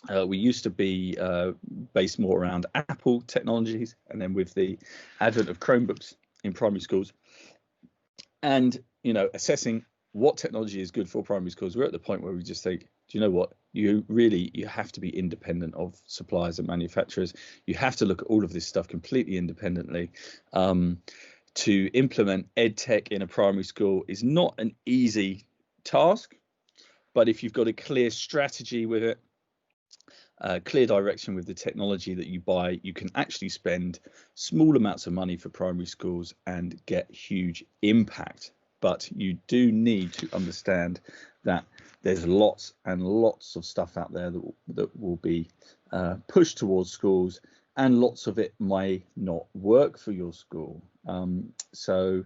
We used to be based more around Apple technologies, and then with the advent of Chromebooks in primary schools, and assessing what technology is good for primary schools, we're at the point where we just think, do you know what? You have to be independent of suppliers and manufacturers. You have to look at all of this stuff completely independently. To implement EdTech in a primary school is not an easy task, but if you've got a clear strategy with it, clear direction with the technology that you buy, you can actually spend small amounts of money for primary schools and get huge impact. But you do need to understand that there's lots and lots of stuff out there that will be pushed towards schools, and lots of it may not work for your school. So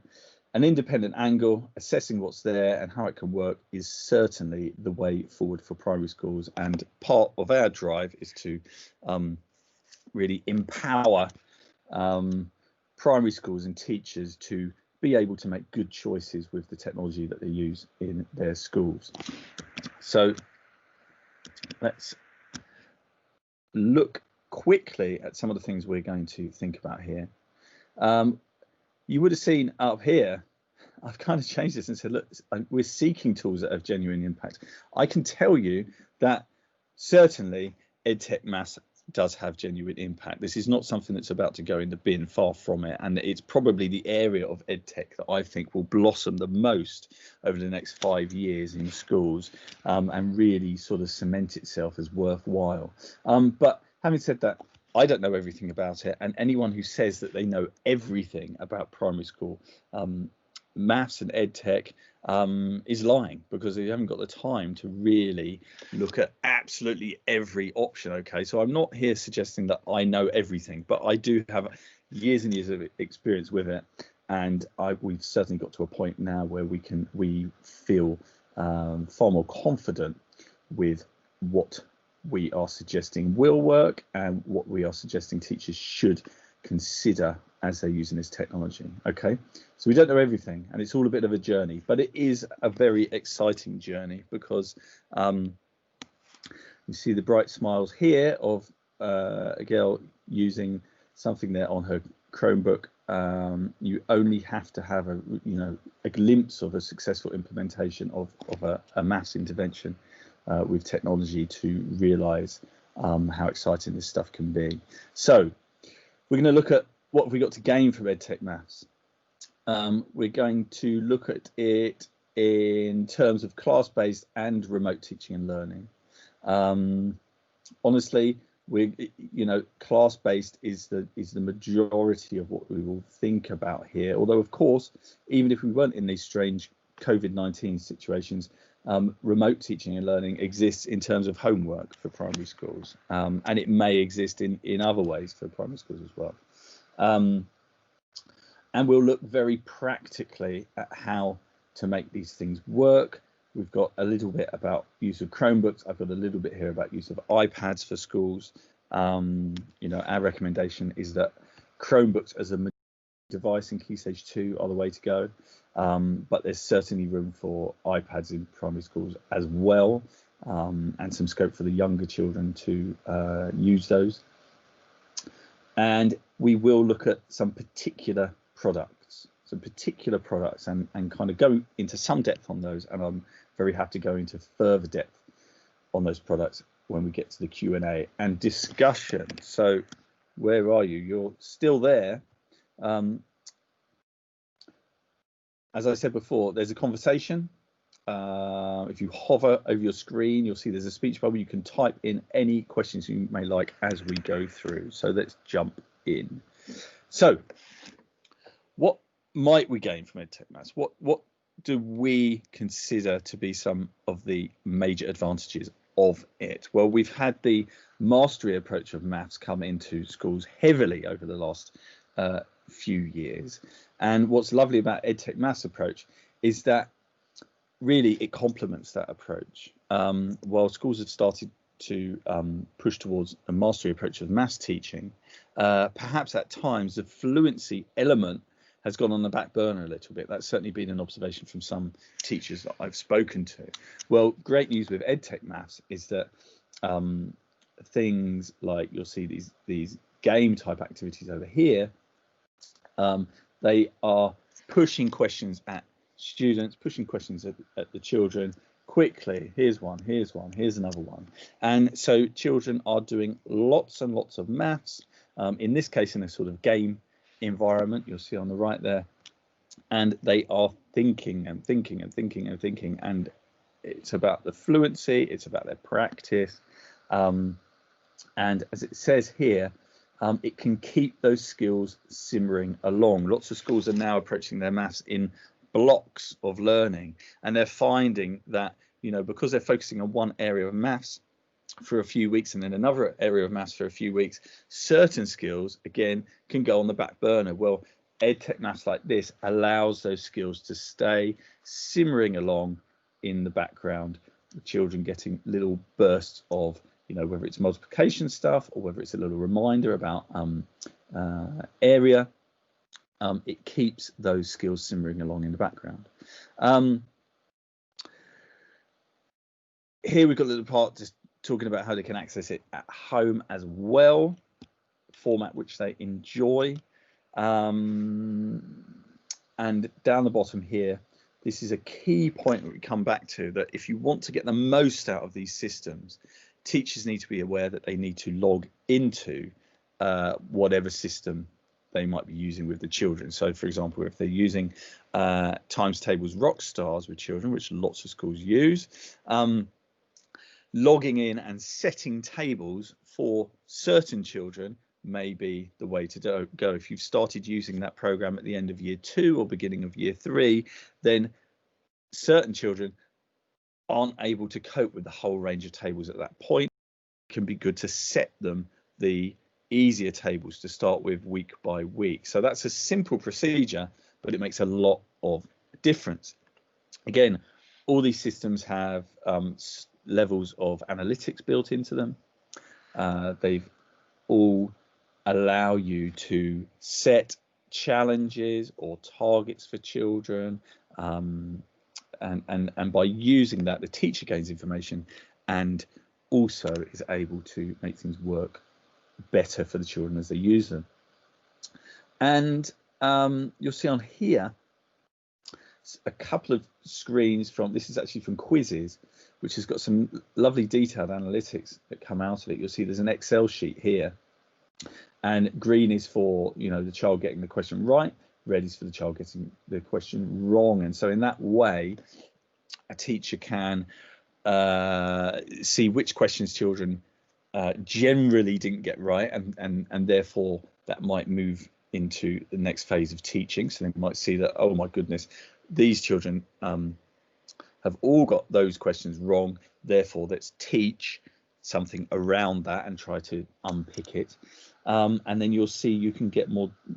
an independent angle, assessing what's there and how it can work, is certainly the way forward for primary schools. And part of our drive is to really empower primary schools and teachers to be able to make good choices with the technology that they use in their schools. So let's look quickly at some of the things we're going to think about here. You would have seen up here, I've kind of changed this and said, look, we're seeking tools that have genuine impact. I can tell you that certainly EdTech Maths does have genuine impact. This is not something that's about to go in the bin, far from it. And it's probably the area of EdTech that I think will blossom the most over the next 5 years in schools, and really sort of cement itself as worthwhile. But having said that, I don't know everything about it, and anyone who says that they know everything about primary school maths and EdTech is lying, because they haven't got the time to really look at absolutely every option. Okay, so I'm not here suggesting that I know everything, but I do have years and years of experience with it, and we've certainly got to a point now where we feel far more confident with what we are suggesting will work and what we are suggesting teachers should consider as they're using this technology. Okay, so we don't know everything, and it's all a bit of a journey, but it is a very exciting journey, because you see the bright smiles here of a girl using something there on her Chromebook. You only have to have a glimpse of a successful implementation of a maths intervention with technology to realize how exciting this stuff can be. So we're going to look at what have we got to gain from EdTech Maths. We're going to look at it in terms of class-based and remote teaching and learning. Honestly, class-based is the majority of what we will think about here. Although, of course, even if we weren't in these strange COVID-19 situations, remote teaching and learning exists in terms of homework for primary schools, and it may exist in other ways for primary schools as well. And we'll look very practically at how to make these things work. We've got a little bit about use of Chromebooks. I've got a little bit here about use of iPads for schools. Our recommendation is that Chromebooks as a device in Key Stage 2 are the way to go, but there's certainly room for iPads in primary schools as well, and some scope for the younger children to use those. And we will look at some particular products and kind of go into some depth on those, and I'm very happy to go into further depth on those products when we get to the Q&A and discussion. So where are you? You're still there. As I said before, there's a conversation. If you hover over your screen, you'll see there's a speech bubble. You can type in any questions you may like as we go through. So let's jump in. So what might we gain from EdTech Maths? What do we consider to be some of the major advantages of it? Well, we've had the mastery approach of maths come into schools heavily over the last few years. And what's lovely about EdTech Maths approach is that really it complements that approach. While schools have started to push towards a mastery approach of maths teaching, perhaps at times the fluency element has gone on the back burner a little bit. That's certainly been an observation from some teachers that I've spoken to. Well, great news with EdTech Maths is that things like, you'll see these game type activities over here. They are pushing questions at students, pushing questions at the children quickly. Here's one, here's one, here's another one. And so children are doing lots and lots of maths, in this case in a sort of game environment, you'll see on the right there, and they are thinking and thinking and thinking and thinking, and it's about the fluency, it's about their practice, and as it says here, it can keep those skills simmering along. Lots of schools are now approaching their maths in blocks of learning, and they're finding that, you know, because they're focusing on one area of maths for a few weeks and then another area of maths for a few weeks, certain skills again can go on the back burner. Well, EdTech maths like this allows those skills to stay simmering along in the background, the children getting little bursts of, you know, whether it's multiplication stuff or whether it's a little reminder about area. It keeps those skills simmering along in the background. Here we've got a little part just talking about how they can access it at home as well, format which they enjoy. And down the bottom here, this is a key point that we come back to, that if you want to get the most out of these systems, teachers need to be aware that they need to log into whatever system they might be using with the children. So for example, if they're using times tables rock stars with children, which lots of schools use, logging in and setting tables for certain children may be the way to go. If you've started using that program at the end of year 2 or beginning of year 3, then certain children aren't able to cope with the whole range of tables at that point. It can be good to set them the easier tables to start with week by week. So that's a simple procedure, but it makes a lot of difference. Again, all these systems have levels of analytics built into them. They've all allow you to set challenges or targets for children, and by using that, the teacher gains information and also is able to make things work better for the children as they use them. And you'll see on here a couple of screens from, this is actually from Quizzes, which has got some lovely detailed analytics that come out of it. You'll see there's an Excel sheet here, and green is for, you know, the child getting the question right, red is for the child getting the question wrong. And so in that way, a teacher can see which questions children generally didn't get right, and therefore that might move into the next phase of teaching. So they might see that, oh my goodness, these children have all got those questions wrong, therefore let's teach something around that and try to unpick it. And then you'll see you can get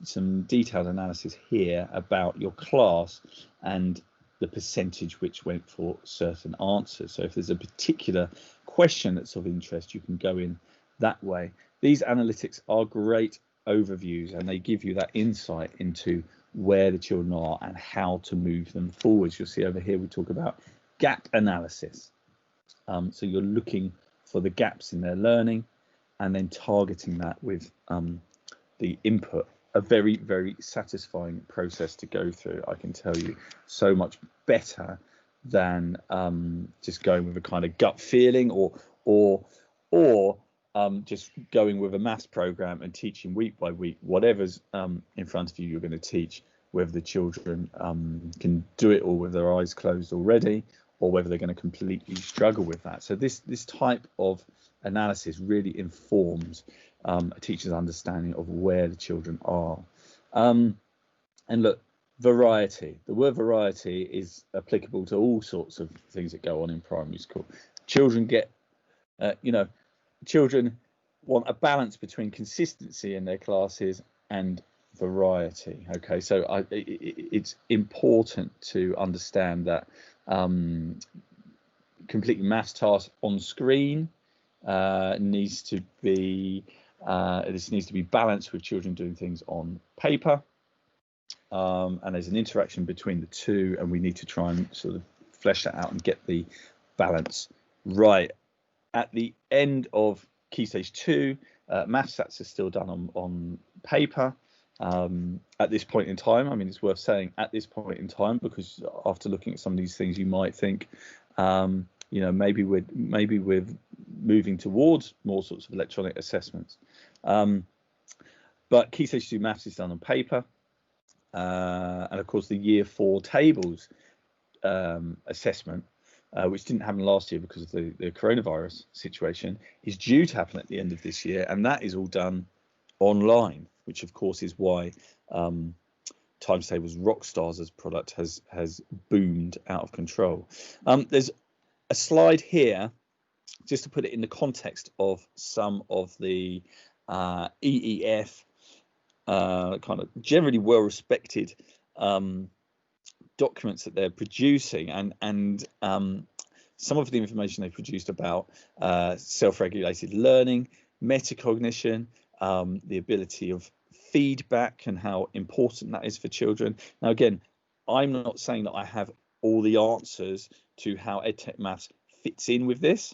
some detailed analysis here about your class and the percentage which went for certain answers. So if there's a particular question that's of interest, you can go in that way. These analytics are great overviews, and they give you that insight into where the children are and how to move them forwards. You'll see over here we talk about gap analysis. So you're looking for the gaps in their learning and then targeting that with the input. A very, very satisfying process to go through, I can tell you. So much better than just going with a kind of gut feeling or just going with a maths program and teaching week by week whatever's in front of you you're going to teach, whether the children can do it all with their eyes closed already, or whether they're going to completely struggle with that. So this type of analysis really informs a teacher's understanding of where the children are. And look, variety. The word variety is applicable to all sorts of things that go on in primary school. Children get, children want a balance between consistency in their classes and variety. Okay, so it's important to understand that completing maths tasks on screen needs to be balanced with children doing things on paper, and there's an interaction between the two, and we need to try and sort of flesh that out and get the balance right. At the end of Key Stage 2, maths sats are still done on paper at this point in time. I mean, it's worth saying at this point in time, because after looking at some of these things, you might think, you know, maybe we're moving towards more sorts of electronic assessments. But Key Stage 2 maths is done on paper, and of course the Year 4 tables assessment, which didn't happen last year because of the coronavirus situation, is due to happen at the end of this year, and that is all done online, which of course is why Times Tables Rockstars as product has boomed out of control. There's a slide here just to put it in the context of some of the EEF kind of generally well respected documents that they're producing, and some of the information they produced about self-regulated learning, metacognition, the ability of feedback and how important that is for children. Now, again, I'm not saying that I have all the answers to how EdTech Maths fits in with this,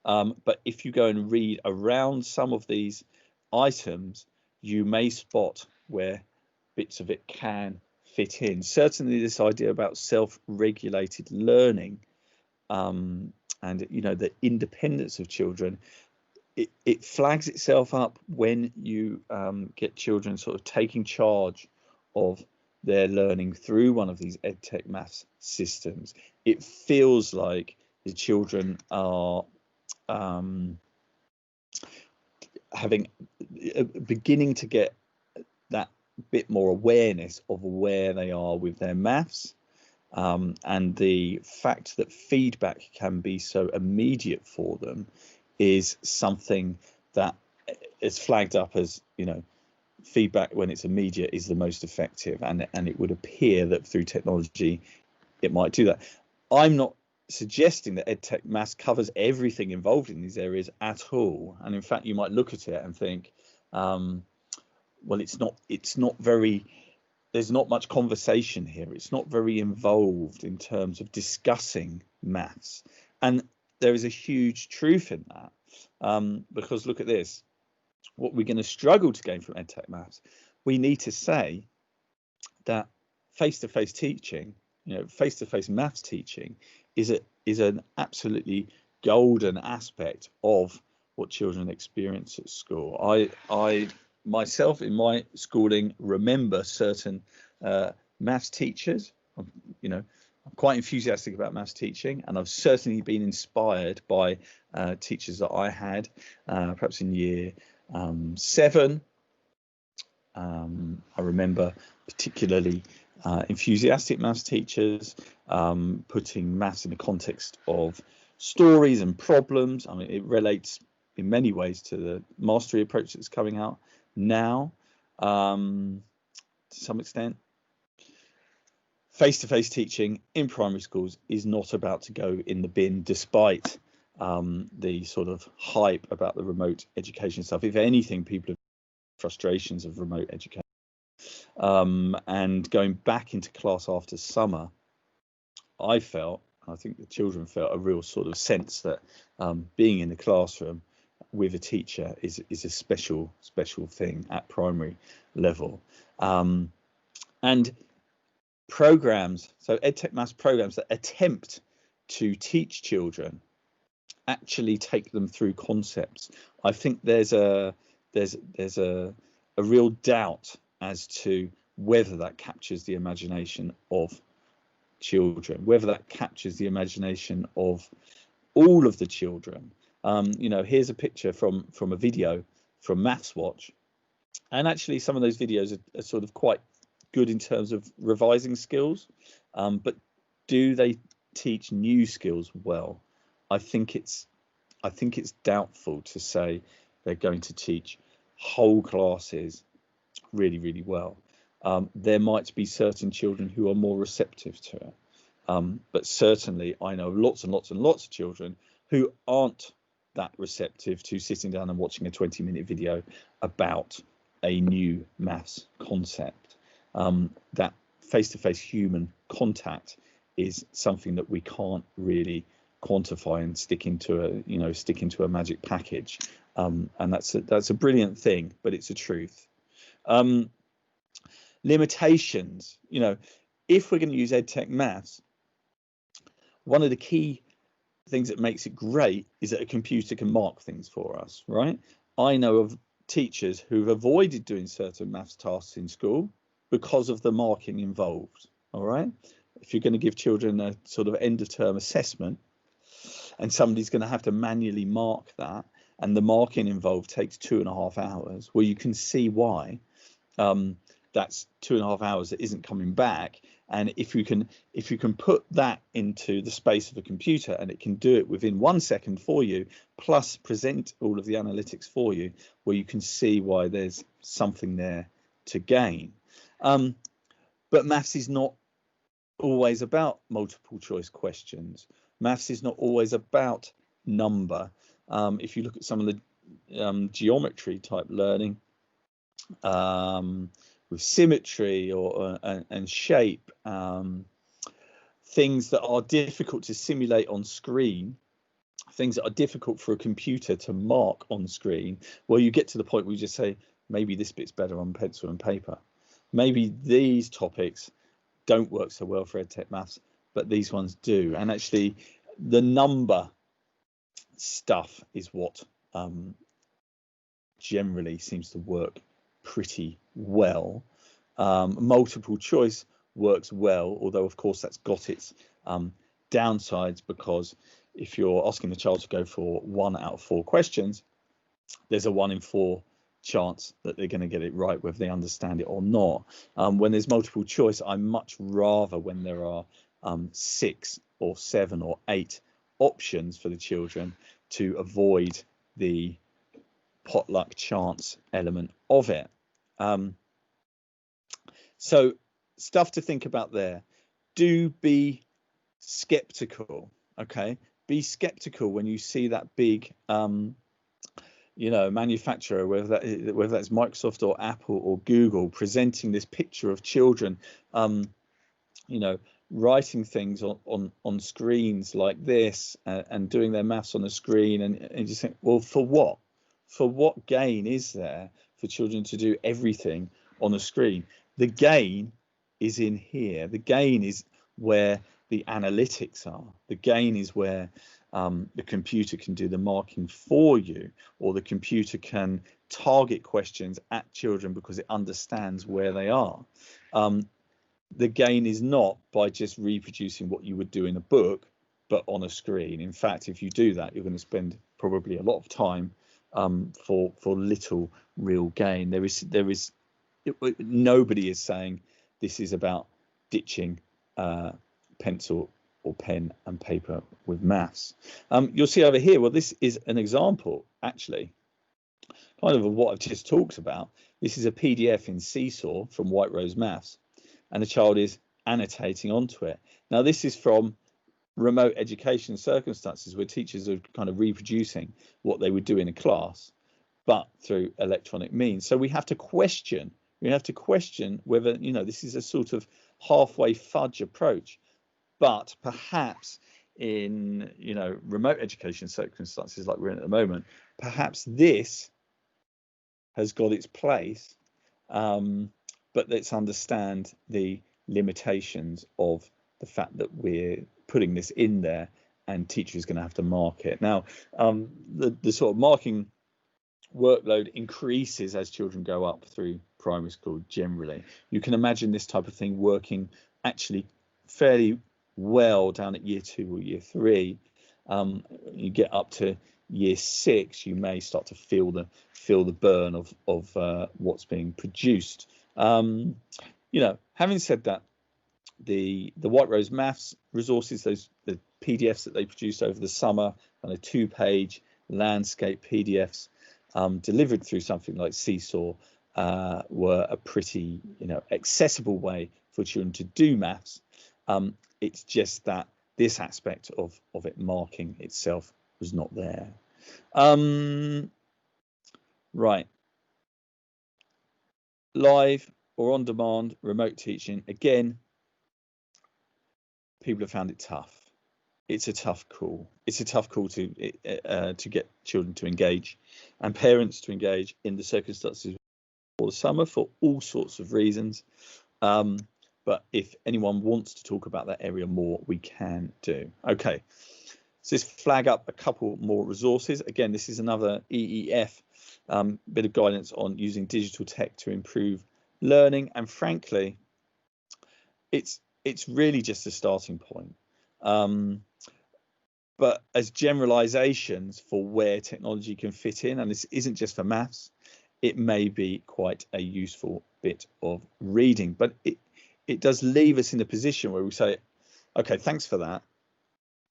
but if you go and read around some of these items, you may spot where bits of it can fit in. Certainly this idea about self-regulated learning and, you know, the independence of children, it flags itself up when you get children sort of taking charge of their learning through one of these EdTech Maths systems. It feels like the children are beginning to get that bit more awareness of where they are with their maths, and the fact that feedback can be so immediate for them is something that is flagged up as, you know, feedback when it's immediate is the most effective, and it would appear that through technology it might do that. I'm not suggesting that EdTech Maths covers everything involved in these areas at all, and in fact you might look at it and think, well, it's not very, there's not much conversation here, it's not very involved in terms of discussing maths, and there is a huge truth in that, because look at this, what we're going to struggle to gain from EdTech Maths, we need to say that face-to-face teaching, you know, face-to-face maths teaching is an absolutely golden aspect of what children experience at school. I myself in my schooling remember certain maths teachers. You know, I'm quite enthusiastic about maths teaching, and I've certainly been inspired by teachers that I had perhaps in year 7. I remember particularly enthusiastic maths teachers putting maths in the context of stories and problems. I mean, it relates in many ways to the mastery approach that's coming out now, to some extent. Face-to-face teaching in primary schools is not about to go in the bin, despite the sort of hype about the remote education stuff. If anything, people have frustrations of remote education. And going back into class after summer, I felt, I think the children felt, a real sort of sense that being in the classroom with a teacher is a special thing at primary level. And programs, so EdTech Maths programs that attempt to teach children actually take them through concepts. I think there's a real doubt as to whether that captures the imagination of children, whether that captures the imagination of all of the children. You know, here's a picture from a video from Maths Watch, and actually some of those videos are sort of quite good in terms of revising skills, but do they teach new skills well? I think it's doubtful to say they're going to teach whole classes really well. There might be certain children who are more receptive to it, but certainly I know lots and lots of children who aren't that receptive to sitting down and watching a 20-minute video about a new maths concept. That face-to-face human contact is something that we can't really quantify and stick into a magic package. And that's a brilliant thing, but it's a truth. Limitations, if we're going to use EdTech maths, one of the key things that makes it great is that a computer can mark things for us, right? I know of teachers who've avoided doing certain maths tasks in school because of the marking involved. All right, if you're going to give children a sort of end of term assessment and somebody's going to have to manually mark that, and the marking involved takes 2.5 hours, well, you can see why. That's 2.5 hours that isn't coming back. And if you can put that into the space of a computer and it can do it within 1 second for you, plus present all of the analytics for you, well, you can see why there's something there to gain. But maths is not always about multiple choice questions. Maths is not always about number. If you look at some of the geometry type learning, with symmetry and shape, things that are difficult to simulate on screen, things that are difficult for a computer to mark on screen, well, you get to the point where you just say, maybe this bit's better on pencil and paper. Maybe these topics don't work so well for EdTech maths, but these ones do. And actually, the number stuff is what generally seems to work pretty well. Multiple choice works well, although of course that's got its downsides, because if you're asking the child to go for 1 out of 4 questions, there's a 1 in 4 chance that they're going to get it right, whether they understand it or not. When there's multiple choice, I much rather when there are 6 or 7 or 8 options for the children, to avoid the potluck chance element of it. So stuff to think about there. Do be skeptical, okay? Be skeptical when you see that big manufacturer, whether that's Microsoft or Apple or Google, presenting this picture of children writing things on screens like this, and doing their maths on a screen, and you just think, well, for what gain is there for children to do everything on a screen? The gain is in here. The gain is where the analytics are. The gain is where the computer can do the marking for you, or the computer can target questions at children because it understands where they are. The gain is not by just reproducing what you would do in a book, but on a screen. In fact, if you do that, you're going to spend probably a lot of time for little real gain. Nobody is saying this is about ditching pencil or pen and paper with maths. You'll see over here, well, this is an example, actually, kind of what I've just talked about. This is a PDF in Seesaw from White Rose Maths, and the child is annotating onto it. Now, this is from remote education circumstances where teachers are kind of reproducing what they would do in a class, but through electronic means. So we have to question whether, this is a sort of halfway fudge approach. But perhaps in, remote education circumstances like we're in at the moment, perhaps this has got its place, but let's understand the limitations of the fact that we're putting this in there and teachers going to have to mark it. Now, the sort of marking workload increases as children go up through primary school generally. You can imagine this type of thing working actually fairly well down at year 2 or year 3. You get up to year 6, you may start to feel the burn of what's being produced. Having said that, the White Rose Maths resources, the PDFs that they produced over the summer, kind of 2-page landscape PDFs delivered through something like Seesaw, were a pretty accessible way for children to do maths. It's just that this aspect of it marking itself was not there. Right. Live or on demand remote teaching, again, people have found it tough. it's a tough call. It's a tough call to get children to engage and parents to engage in the circumstances for the summer for all sorts of reasons. But if anyone wants to talk about that area more, we can do. Okay, so let's flag up a couple more resources. Again, this is another EEF bit of guidance on using digital tech to improve learning. And frankly, it's really just a starting point. But as generalizations for where technology can fit in, and this isn't just for maths, it may be quite a useful bit of reading. But it does leave us in a position where we say, okay, thanks for that,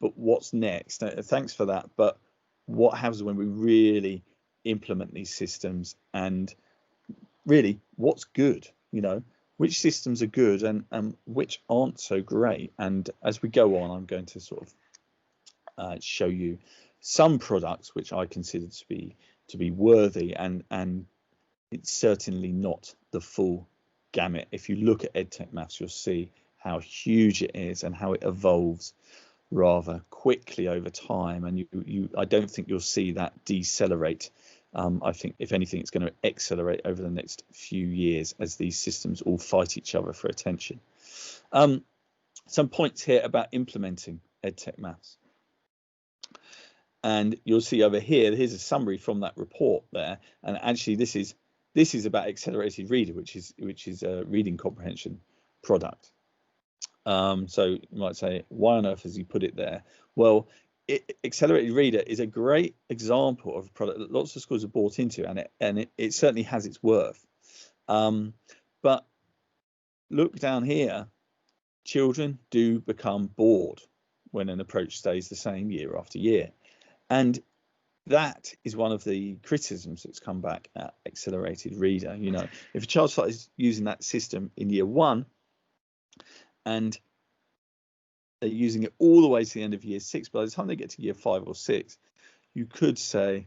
but what's next? Thanks for that, but what happens when we really implement these systems, and really what's good? Which systems are good and which aren't so great? And as we go on, I'm going to sort of show you some products which I consider to be worthy, and it's certainly not the full gamut. If you look at EdTech Maths, you'll see how huge it is and how it evolves rather quickly over time. And I don't think you'll see that decelerate. I think, if anything, it's going to accelerate over the next few years as these systems all fight each other for attention. Some points here about implementing EdTech Maths. And you'll see over here, here's a summary from that report there. And actually, this is about Accelerated Reader, which is a reading comprehension product. So you might say, why on earth has he put it there? Well, Accelerated Reader is a great example of a product that lots of schools have bought into, and it certainly has its worth. But look down here, children do become bored when an approach stays the same year after year. And that is one of the criticisms that's come back at Accelerated Reader. If a child starts using that system in year 1 and they're using it all the way to the end of year 6, by the time they get to year 5 or 6, you could say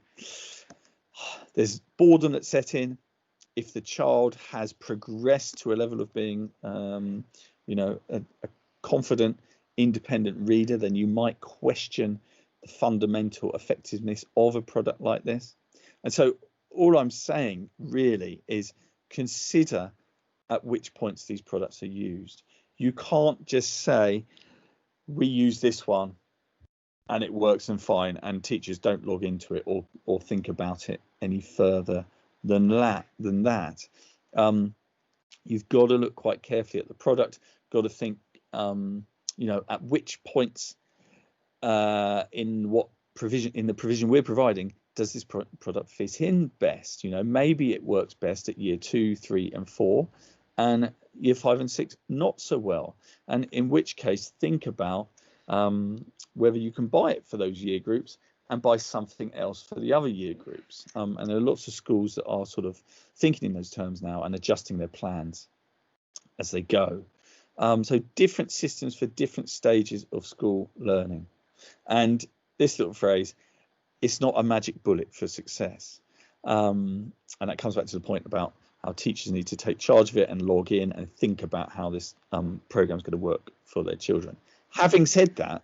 there's boredom that's set in. If the child has progressed to a level of being, a confident, independent reader, then you might question the fundamental effectiveness of a product like this. And so all I'm saying really is consider at which points these products are used. You can't just say, we use this one and it works and fine, and teachers don't log into it or think about it any further than that. You've got to look quite carefully at the product, got to think, at which points in the provision we're providing does this product fit in best. Maybe it works best at year 2, 3, and 4, and year 5 and 6 not so well. And in which case, think about whether you can buy it for those year groups and buy something else for the other year groups. And there are lots of schools that are sort of thinking in those terms now and adjusting their plans as they go. So different systems for different stages of school learning. And this little phrase, it's not a magic bullet for success. And that comes back to the point about how teachers need to take charge of it and log in and think about how this program is going to work for their children. Having said that,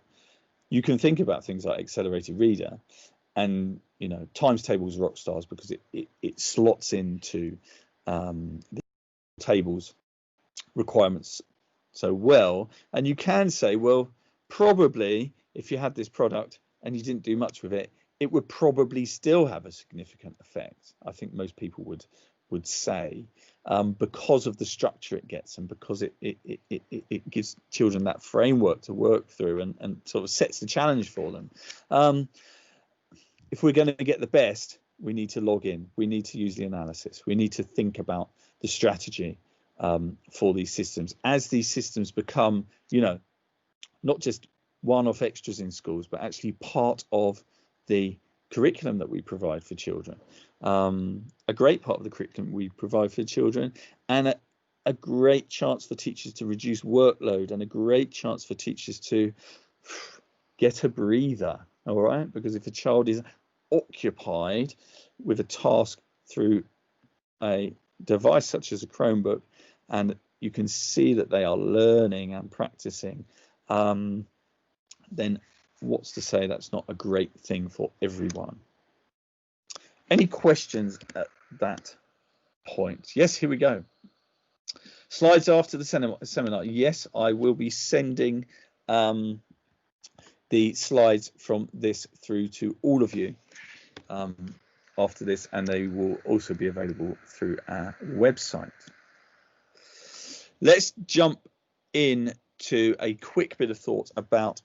you can think about things like Accelerated Reader and times tables rock stars, because it slots into the tables requirements so well. And you can say, well, probably if you had this product and you didn't do much with it, it would probably still have a significant effect. I think most people would say, because of the structure it gets, and because it gives children that framework to work through and sort of sets the challenge for them. If we're going to get the best, we need to log in, we need to use the analysis, we need to think about the strategy for these systems, as these systems become, not just one-off extras in schools, but actually part of the curriculum that we provide for children. A great part of the curriculum we provide for children, and a great chance for teachers to reduce workload, and a great chance for teachers to get a breather. All right, because if a child is occupied with a task through a device such as a Chromebook, and you can see that they are learning and practicing, then what's to say that's not a great thing for everyone? Any questions at that point? Yes, here we go. Slides after the seminar. Yes, I will be sending the slides from this through to all of you after this, and they will also be available through our website. Let's jump in to a quick bit of thought about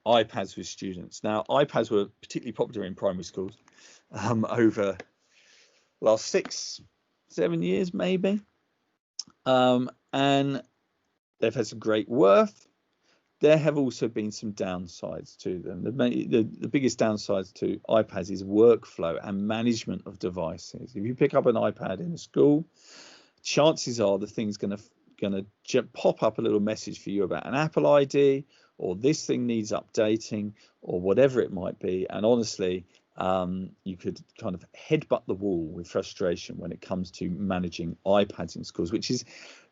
iPads with students. Now, iPads were particularly popular in primary schools over the last 6-7 years, maybe. And they've had some great worth. There have also been some downsides to them. The biggest downsides to iPads is workflow and management of devices. If you pick up an iPad in a school, chances are the thing's going to pop up a little message for you about an Apple ID, or this thing needs updating, or whatever it might be. And honestly, you could kind of headbutt the wall with frustration when it comes to managing iPads in schools, which is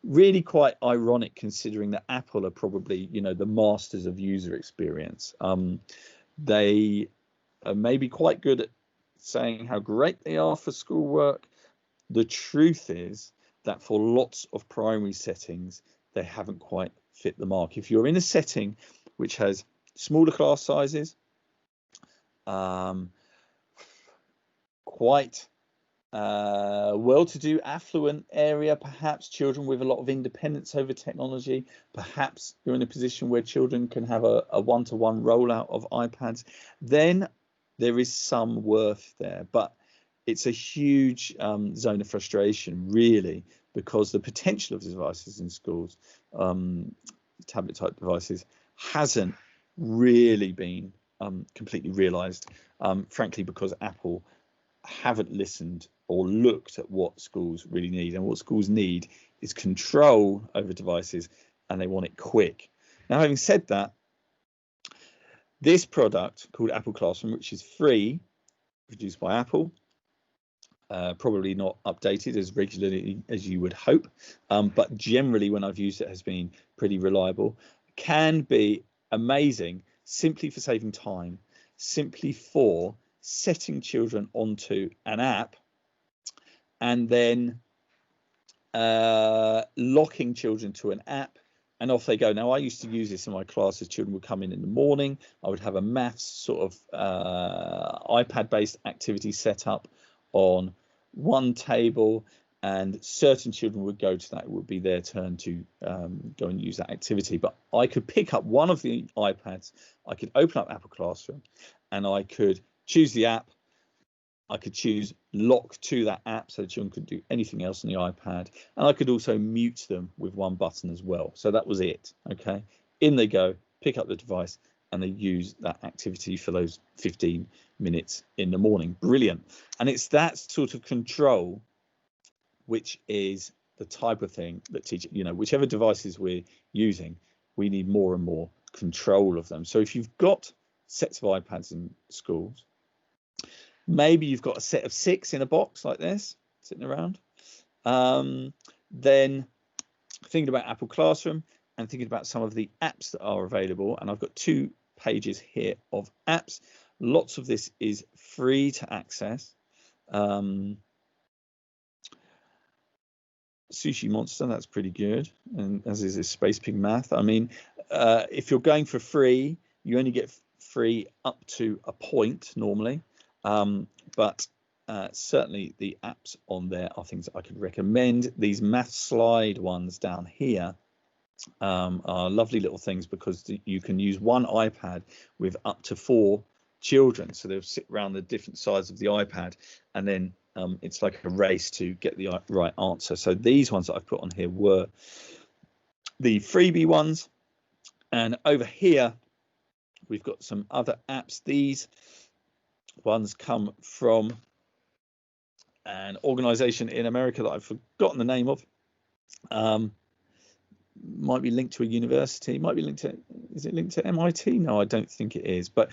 really quite ironic considering that Apple are probably, the masters of user experience. They are maybe quite good at saying how great they are for schoolwork. The truth is that for lots of primary settings, they haven't quite fit the mark. If you're in a setting which has smaller class sizes, quite well-to-do, affluent area, perhaps children with a lot of independence over technology, perhaps you're in a position where children can have a one-to-one rollout of iPads, then there is some worth there. But it's a huge zone of frustration, really, because the potential of the devices in schools, tablet-type devices, hasn't really been completely realised, frankly, because Apple haven't listened or looked at what schools really need. And what schools need is control over devices, and they want it quick. Now, having said that, this product called Apple Classroom, which is free, produced by Apple, probably not updated as regularly as you would hope, but generally when I've used it has been pretty reliable, can be amazing simply for saving time, simply for setting children onto an app and then locking children to an app, and off they go. Now, I used to use this in my classes. Children would come in the morning. I would have a maths sort of iPad-based activity set up on one table, and certain children would go to that. It would be their turn to go and use that activity. But I could pick up one of the iPads, I could open up Apple Classroom, and I could choose the app. I could choose lock to that app so the children could do anything else on the iPad, and I could also mute them with one button as well. So that was it. Okay, in they go, pick up the device, and they use that activity for those 15 minutes in the morning. Brilliant. And it's that sort of control which is the type of thing that whichever devices we're using, we need more and more control of them. So if you've got sets of iPads in schools, maybe you've got a set of 6 in a box like this sitting around, then thinking about Apple Classroom and thinking about some of the apps that are available, and I've got 2 pages here of apps. Lots of this is free to access. Sushi Monster, that's pretty good, and as is Space Pig Math. I mean, if you're going for free, you only get free up to a point normally, but certainly the apps on there are things that I could recommend. These math slide ones down here are lovely little things because you can use one iPad with up to 4 children, so they'll sit around the different sides of the iPad, and then it's like a race to get the right answer. So these ones that I've put on here were the freebie ones, and over here we've got some other apps. These ones come from an organization in America that I've forgotten the name of. Might be linked to a university, might be linked to, is it linked to MIT? No, I don't think it is. But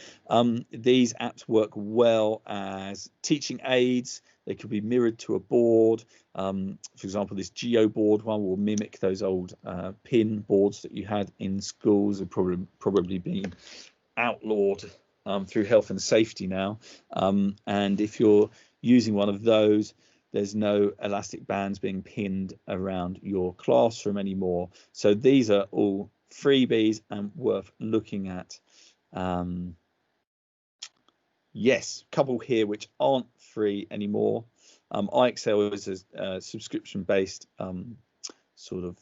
these apps work well as teaching aids. They could be mirrored to a board. For example, this GeoBoard one will mimic those old pin boards that you had in schools. Have probably been outlawed through health and safety now. And if you're using one of those, there's no elastic bands being pinned around your classroom anymore. So these are all freebies and worth looking at. Yes, a couple here which aren't free anymore. iExcel is a subscription-based sort of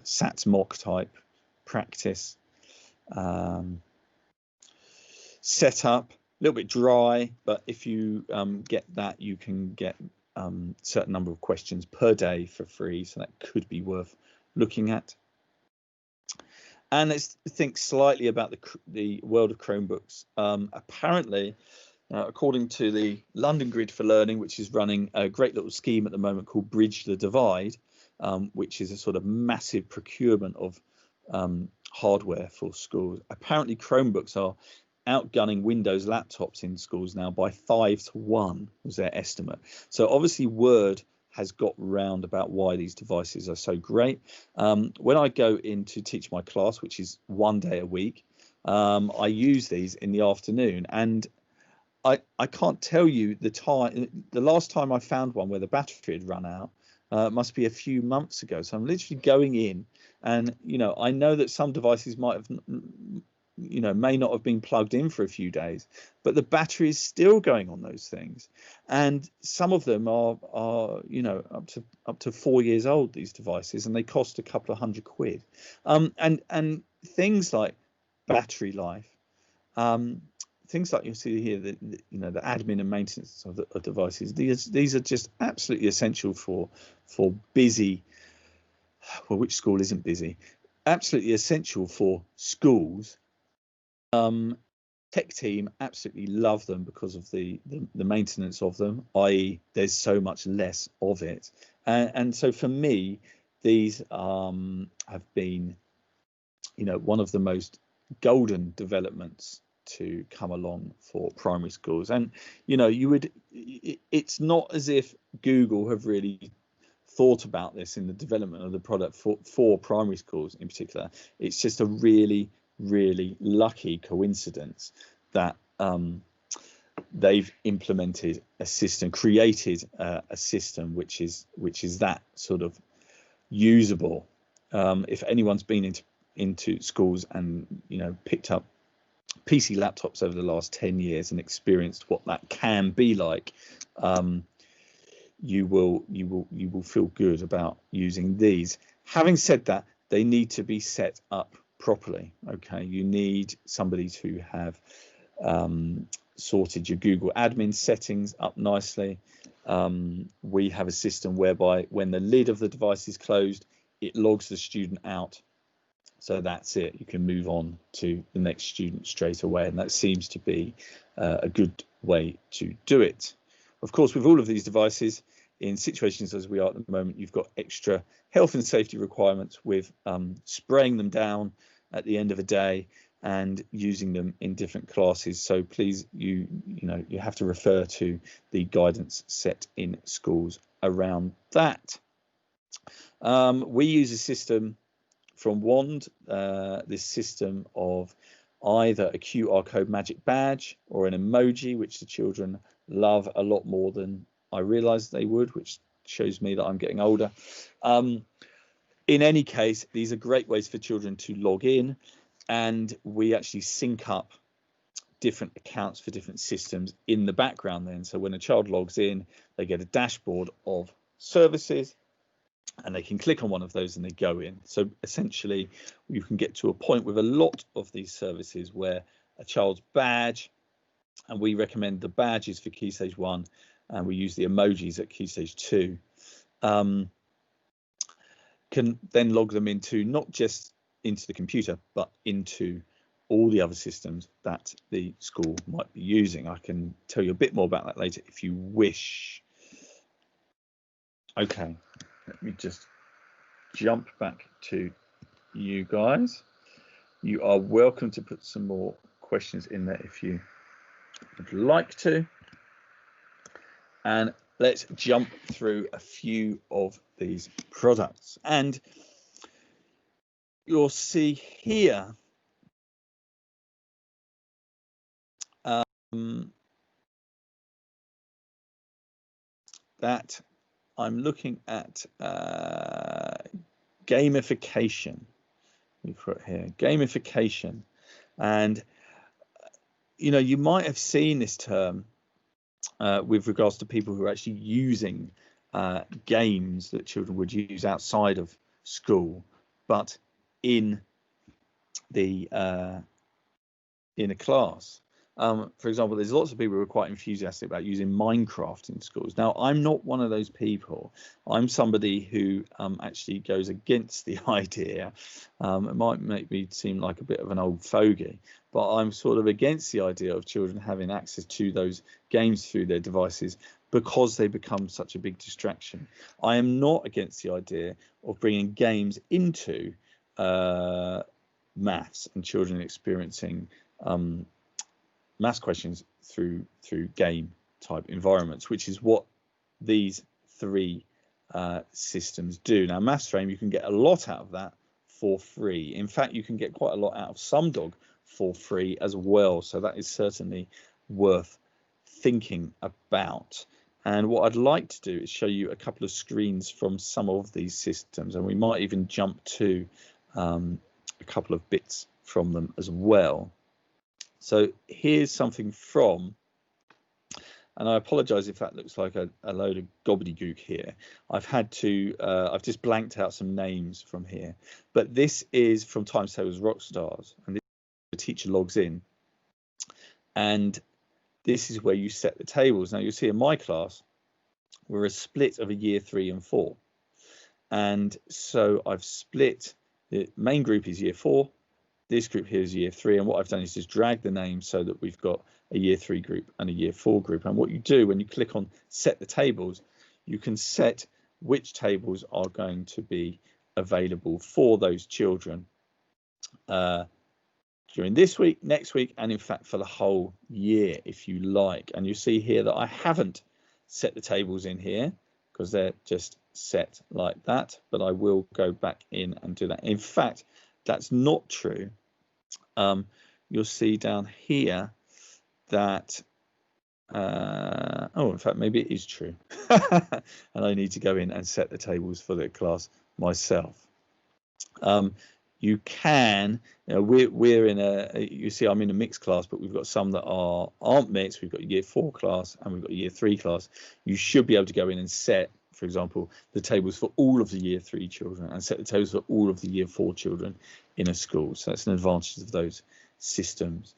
SATs mock type practice setup. A little bit dry, but if you get that, you can get certain number of questions per day for free, so that could be worth looking at. And let's think slightly about the world of Chromebooks. Apparently, according to the London Grid for Learning, which is running a great little scheme at the moment called Bridge the Divide, which is a sort of massive procurement of hardware for schools. Apparently, Chromebooks are outgunning Windows laptops in schools now by 5 to 1 was their estimate. So obviously word has got round about why these devices are so great. When I go in to teach my class, which is 1 day a week, I use these in the afternoon, and I can't tell you the last time I found one where the battery had run out. Must be a few months ago. So I'm literally going in, and I know that some devices might have may not have been plugged in for a few days, but the battery is still going on those things, and some of them are up to 4 years old, these devices, and they cost a couple of £100. And things like battery life, things like you'll see here, the admin and maintenance of the devices, these are just absolutely essential for busy, well, which school isn't busy, absolutely essential for schools. Tech team absolutely love them because of the maintenance of them, i.e. there's so much less of it, and so for me these have been one of the most golden developments to come along for primary schools. And it's not as if Google have really thought about this in the development of the product for primary schools in particular. It's just a really lucky coincidence that they've implemented a system, created a system which is that sort of usable. If anyone's been into schools and picked up PC laptops over the last 10 years and experienced what that can be like, you will feel good about using these. Having said that, they need to be set up properly. Okay, you need somebody to have sorted your Google admin settings up nicely. We have a system whereby when the lid of the device is closed, it logs the student out. So that's it. You can move on to the next student straight away, and that seems to be a good way to do it. Of course, with all of these devices, in situations as we are at the moment, you've got extra health and safety requirements with spraying them down at the end of a day and using them in different classes. So please, you have to refer to the guidance set in schools around that. We use a system from Wand, this system of either a QR code magic badge or an emoji, which the children love a lot more than I realized they would, which shows me that I'm getting older. In any case, these are great ways for children to log in, and we actually sync up different accounts for different systems in the background then. So when a child logs in, they get a dashboard of services, and they can click on one of those and they go in. So essentially, you can get to a point with a lot of these services where a child's badge, and we recommend the badges for Key Stage 1, and we use the emojis at Key Stage 2, can then log them into not just into the computer, but into all the other systems that the school might be using. I can tell you a bit more about that later if you wish. Okay, let me just jump back to you guys. You are welcome to put some more questions in there if you would like to. And let's jump through a few of these products. And you'll see here that I'm looking at gamification. We put here gamification, and you know, you might have seen this term with regards to people who are actually using games that children would use outside of school, but in the in a class. For example, there's lots of people who are quite enthusiastic about using Minecraft in schools. Now, I'm not one of those people. I'm somebody who actually goes against the idea. It might make me seem like a bit of an old fogey, but I'm sort of against the idea of children having access to those games through their devices because they become such a big distraction. I am not against the idea of bringing games into maths and children experiencing maths questions through game type environments, which is what these three systems do. Now, MathsFrame, you can get a lot out of that for free. In fact, you can get quite a lot out of SomeDog for free as well. So that is certainly worth thinking about. And what I'd like to do is show you a couple of screens from some of these systems, and we might even jump to a couple of bits from them as well. So here's something from, and I apologize if that looks like a load of gobbledygook here. I've just blanked out some names from here, but this is from Times Tables Rockstars, and this, the teacher logs in, and this is where you set the tables. Now you'll see in my class, we're a split of a year 3 and 4. And so I've split, the main group is year 4, this group here is year 3, and what I've done is just drag the name so that we've got a year 3 group and a year 4 group. And what you do when you click on set the tables, you can set which tables are going to be available for those children during this week, next week, and in fact for the whole year if you like. And you see here that I haven't set the tables in here because they're just set like that, but I will go back in and do that. In fact, that's not true. You'll see down here that oh, in fact, maybe it is true. And I need to go in and set the tables for the class myself. You can, you know, we're in you see I'm in a mixed class, but we've got some that aren't mixed. We've got a year 4 class and we've got a year 3 class. You should be able to go in and set, for example, the tables for all of the year 3 children and set the tables for all of the year 4 children in a school. So that's an advantage of those systems.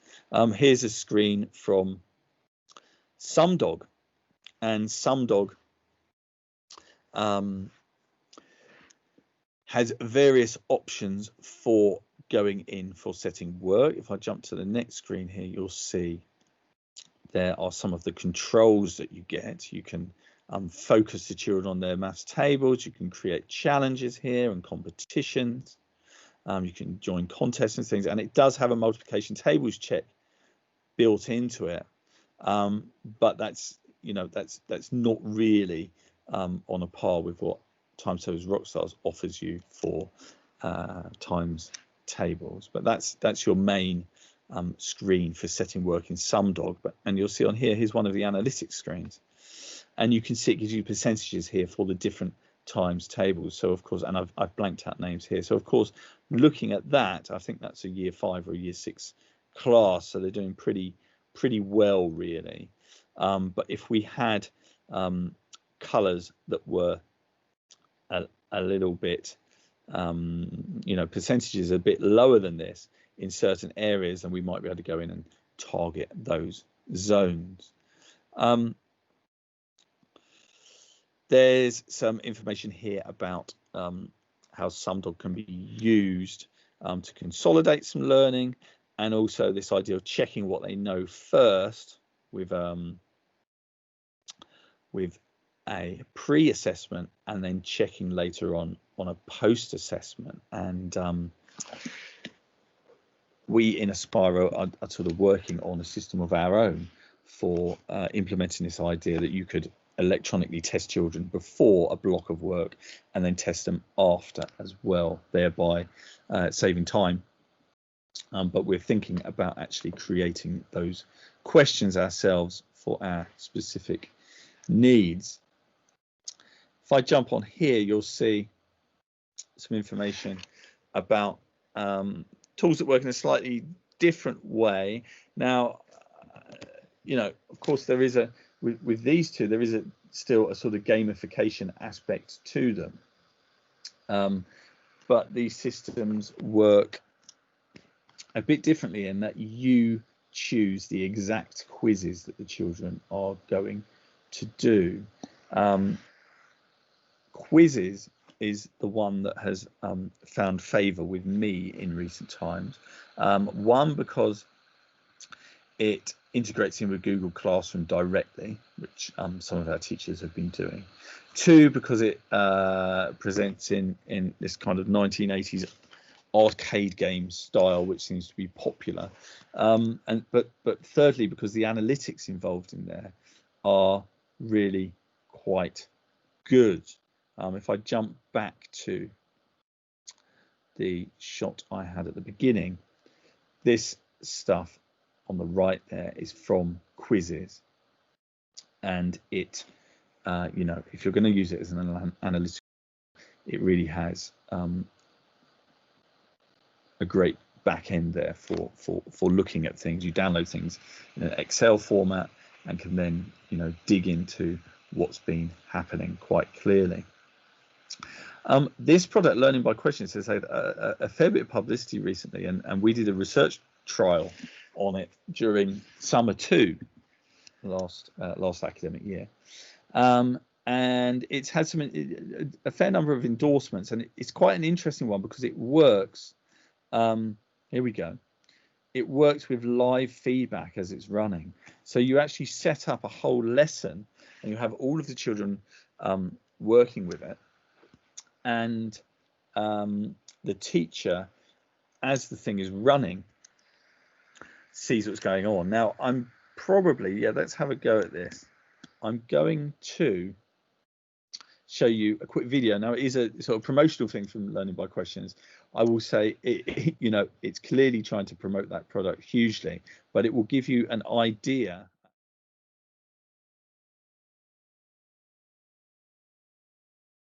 Here's a screen from SomeDog, and SomeDog has various options for going in for setting work. If I jump to the next screen here, you'll see there are some of the controls that you get. You can focus the children on their maths tables. You can create challenges here and competitions. You can join contests and things, and it does have a multiplication tables check built into it. But that's, you know, that's not really on a par with what Times Tables Rockstars offers you for times tables. But that's your main screen for setting work in SomeDog. And you'll see on here, here's one of the analytics screens, and you can see it gives you percentages here for the different times tables. So of course, and I've blanked out names here. So of course, looking at that, I think that's a year 5 or a year 6 class. So they're doing pretty well, really. But if we had colors that were a little bit, you know, percentages a bit lower than this in certain areas, then we might be able to go in and target those zones. There's some information here about how SomeDog can be used to consolidate some learning, and also this idea of checking what they know first with a pre-assessment and then checking later on a post-assessment. And we in Spyro are sort of working on a system of our own for implementing this idea that you could electronically test children before a block of work and then test them after as well, thereby saving time. But we're thinking about actually creating those questions ourselves for our specific needs. If I jump on here, you'll see some information about tools that work in a slightly different way. Now, you know, of course, there is with these two, there is still a sort of gamification aspect to them. But these systems work a bit differently in that you choose the exact quizzes that the children are going to do. Quizzes is the one that has found favor with me in recent times. One, because it integrates in with Google Classroom directly, which some of our teachers have been doing. Two, because it presents in this kind of 1980s arcade game style, which seems to be popular. But thirdly, because the analytics involved in there are really quite good. If I jump back to the shot I had at the beginning, this stuff on the right there is from quizzes, and it you know, if you're going to use it as an analytical, it really has a great back end there for looking at things. You download things in an Excel format and can then, you know, dig into what's been happening quite clearly. This product, Learning by Questions, has had a fair bit of publicity recently, and we did a research trial on it during summer 2 last academic year. And it's had a fair number of endorsements, and it's quite an interesting one because it works. Here we go. It works with live feedback as it's running. So you actually set up a whole lesson, and you have all of the children working with it, and the teacher, as the thing is running, sees what's going on. Now, I'm probably, let's have a go at this. I'm going to show you a quick video. Now, it is a sort of promotional thing from Learning by Questions. I will say, you know, it's clearly trying to promote that product hugely, but it will give you an idea